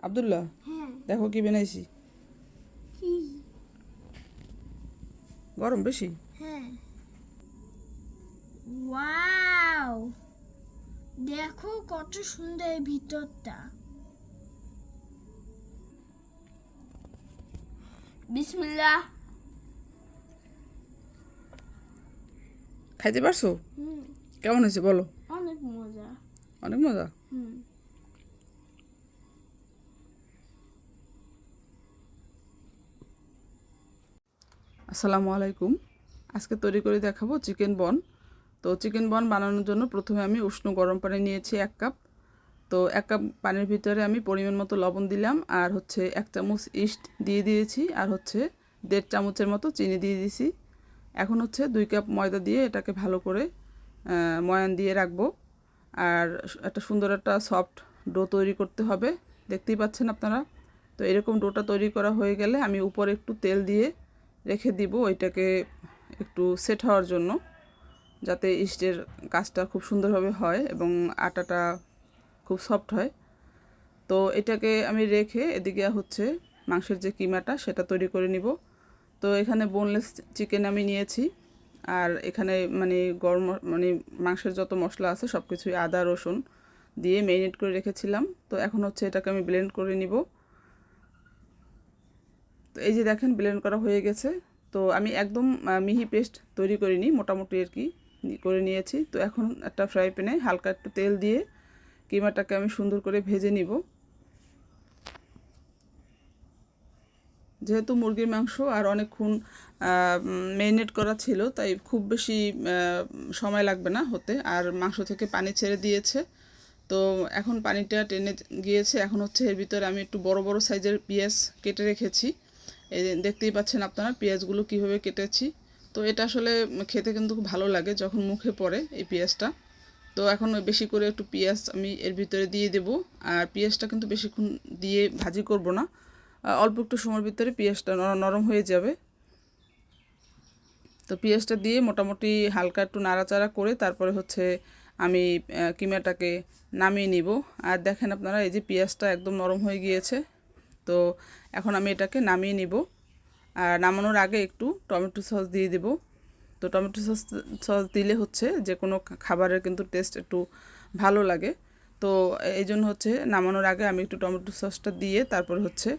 আব্দুল্লাহ, দেখো কি বানাইছি। কি? গরম বেশি? হ্যাঁ। ওয়াও, দেখো কত সুন্দর এই ভিতরটা। বিসমিল্লাহ। খাইতে পারছো? হুম, কেমন হয়েছে বলো? অনেক মজা। অনেক মজা। হুম। আসসালামু আলাইকুম। আজকে তৈরি করে দেখাবো চিকেন বন। তো চিকেন বন বানানোর জন্য প্রথমে আমি উষ্ণ গরম পানি নিয়েছি 1 কাপ। তো 1 কাপ পানির ভিতরে আমি পরিমাণ মতো লবণ দিলাম, আর হচ্ছে 1 চামচ ইস্ট দিয়ে দিয়েছি, আর হচ্ছে 1.5 চামচের মতো চিনি দিয়ে দিয়েছি। এখন হচ্ছে 2 কাপ ময়দা দিয়ে এটাকে ভালো করে ময়ান দিয়ে রাখবো। আর একটা সুন্দর একটা সফট ডো তৈরি করতে হবে, দেখতেই পাচ্ছেন আপনারা। তো এরকম ডোটা তৈরি করা হয়ে গেলে আমি উপরে একটু তেল দিয়ে রেখে দিব ওইটাকে একটু সেট হওয়ার জন্য, যাতে ইস্টের কাজটা খুব সুন্দরভাবে হয় এবং আটাটা খুব সফট হয়। তো এটাকে আমি রেখে এদিকে হচ্ছে মাংসের যে কিমাটা সেটা তৈরি করে নিব। তো এখানে বোনলেস চিকেন আমি নিয়েছি, আর এখানে মানে গরম মানে মাংসের যত মশলা আছে সব কিছুই আদা রসুন দিয়ে ম্যারিনেট করে রেখেছিলাম। তো এখন হচ্ছে এটাকে আমি ব্লেন্ড করে নিব। তো এই যে দেখেন ব্লেন্ড করা হয়ে গেছে। তো আমি একদম মিহি পেস্ট তৈরি করিনি, মোটামুটি আর কি করে নিয়েছি। তো এখন একটা ফ্রাই প্যানে হালকা একটু তেল দিয়ে কিমাটাকে আমি সুন্দর করে ভেজে নিব। যেহেতু মুরগির মাংস আর অনেকক্ষণ ম্যারিনেট করা ছিল, তাই খুব বেশি সময় লাগবে না হতে, আর মাংস থেকে পানি ছেড়ে দিয়েছে। তো এখন পানিটা টেনে গিয়েছে। এখন হচ্ছে এর ভিতরে আমি একটু বড় বড় সাইজের পেঁয়াজ কেটে রেখেছি। এই দেখতেই পাচ্ছেন আপনারা পেঁয়াজগুলো কীভাবে কেটেছি। তো এটা আসলে খেতে কিন্তু খুব ভালো লাগে যখন মুখে পড়ে এই পেঁয়াজটা। তো এখন বেশি করে একটু পেঁয়াজ আমি এর ভিতরে দিয়ে দেব। আর পেঁয়াজটা কিন্তু বেশিক্ষণ দিয়ে ভাজি করব না, অল্প একটু সময়ের ভিতরে পেঁয়াজটা নরম হয়ে যাবে। তো পেঁয়াজটা দিয়ে মোটামুটি হালকা একটু নাড়াচাড়া করে তারপরে হচ্ছে আমি কিমাটাকে নামিয়ে নিব। আর দেখেন আপনারা এই যে পেঁয়াজটা একদম নরম হয়ে গিয়েছে। তো এখন আমি এটাকে নামিয়ে নিব। আর নামানোর আগে একটু টমেটো সস দিয়ে দেব। তো টমেটো সস দিলে হচ্ছে যে কোনো খাবারের কিন্তু টেস্ট একটু ভালো লাগে। তো এই জন্য হচ্ছে নামানোর আগে আমি একটু টমেটো সসটা দিয়ে তারপর হচ্ছে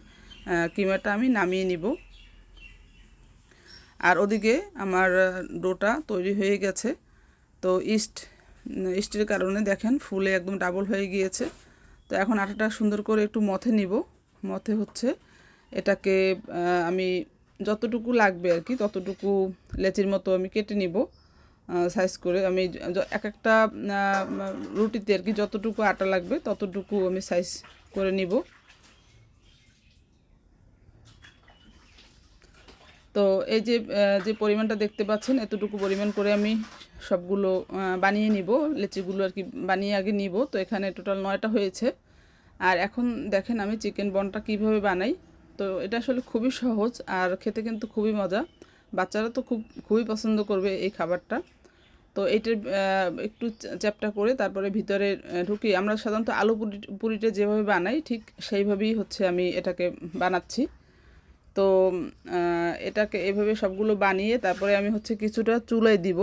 কিমাটা আমি নামিয়ে নিব। আর ওদিকে আমার ডোটা তৈরি হয়ে গেছে। তো ইস্টের কারণে দেখেন ফুলে একদম ডাবল হয়ে গিয়েছে। তো এখন আটাটা সুন্দর করে একটু মথে নিব। মথে হচ্ছে এটাকে আমি যতটুকু লাগবে আর কি ততটুকু লেচির মতো আমি কেটে নিব সাইজ করে। আমি এক একটা রুটিতে আর কি যতটুকু আটা লাগবে ততটুকু আমি সাইজ করে নিব। তো এই যে যে পরিমাণটা দেখতে পাচ্ছেন এতটুকু পরিমাণ করে আমি সবগুলো বানিয়ে নিব, লেচিগুলো আর কি বানিয়ে আগে নিব। তো এখানে টোটাল 9টা হয়েছে। আর এখন দেখেন আমি চিকেন বনটা কিভাবে বানাই। তো এটা আসলে খুবই সহজ আর খেতে কিন্তু খুবই মজা। বাচ্চারা তো খুবই পছন্দ করবে এই খাবারটা। তো এইটার একটু চ্যাপটা করে তারপরে ভিতরে ঢুকি। আমরা সাধারণত আলু পুরিটা যেভাবে বানাই ঠিক সেইভাবেই হচ্ছে আমি এটাকে বানাচ্ছি। তো এটাকে এভাবে সবগুলো বানিয়ে তারপরে আমি হচ্ছে কিছুটা চুলায় দিব।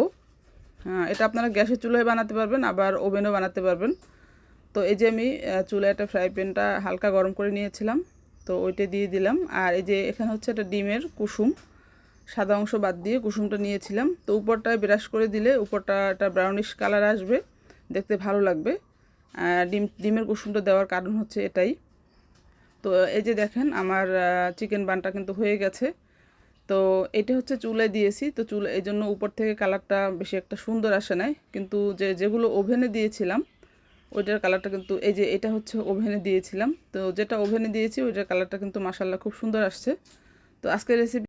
এটা আপনারা গ্যাসের চুলায় বানাতে পারবেন, আবার ওভেনও বানাতে পারবেন। তো এই যে আমি চুলায় একটা ফ্রাই প্যানটা হালকা গরম করে নিয়েছিলাম, তো ওইটা দিয়ে দিলাম। আর এই যে এখানে হচ্ছে একটা ডিমের কুসুম, সাদা অংশ বাদ দিয়ে কুসুমটা নিয়েছিলাম। তো উপরটায় ব্রাশ করে দিলে উপরটা একটা ব্রাউনিশ কালার আসবে, দেখতে ভালো লাগবে। ডিমের কুসুমটা দেওয়ার কারণ হচ্ছে এটাই। তো এই যে দেখেন আমার চিকেন বানটা কিন্তু হয়ে গেছে। তো এটা হচ্ছে চুলায় দিয়েছি, তো চুলা এই জন্য উপর থেকে কালারটা বেশি একটা সুন্দর আসে নাই, কিন্তু যেগুলো ওভেনে দিয়েছিলাম ওইটার কালারটা কিন্তু এই যে এটা হচ্ছে ওভেনে দিয়েছিলাম, তো যেটা ওভেনে দিয়েছি ওইটার কালারটা কিন্তু মাশাআল্লাহ খুব সুন্দর আসছে। তো আজকের রেসিপি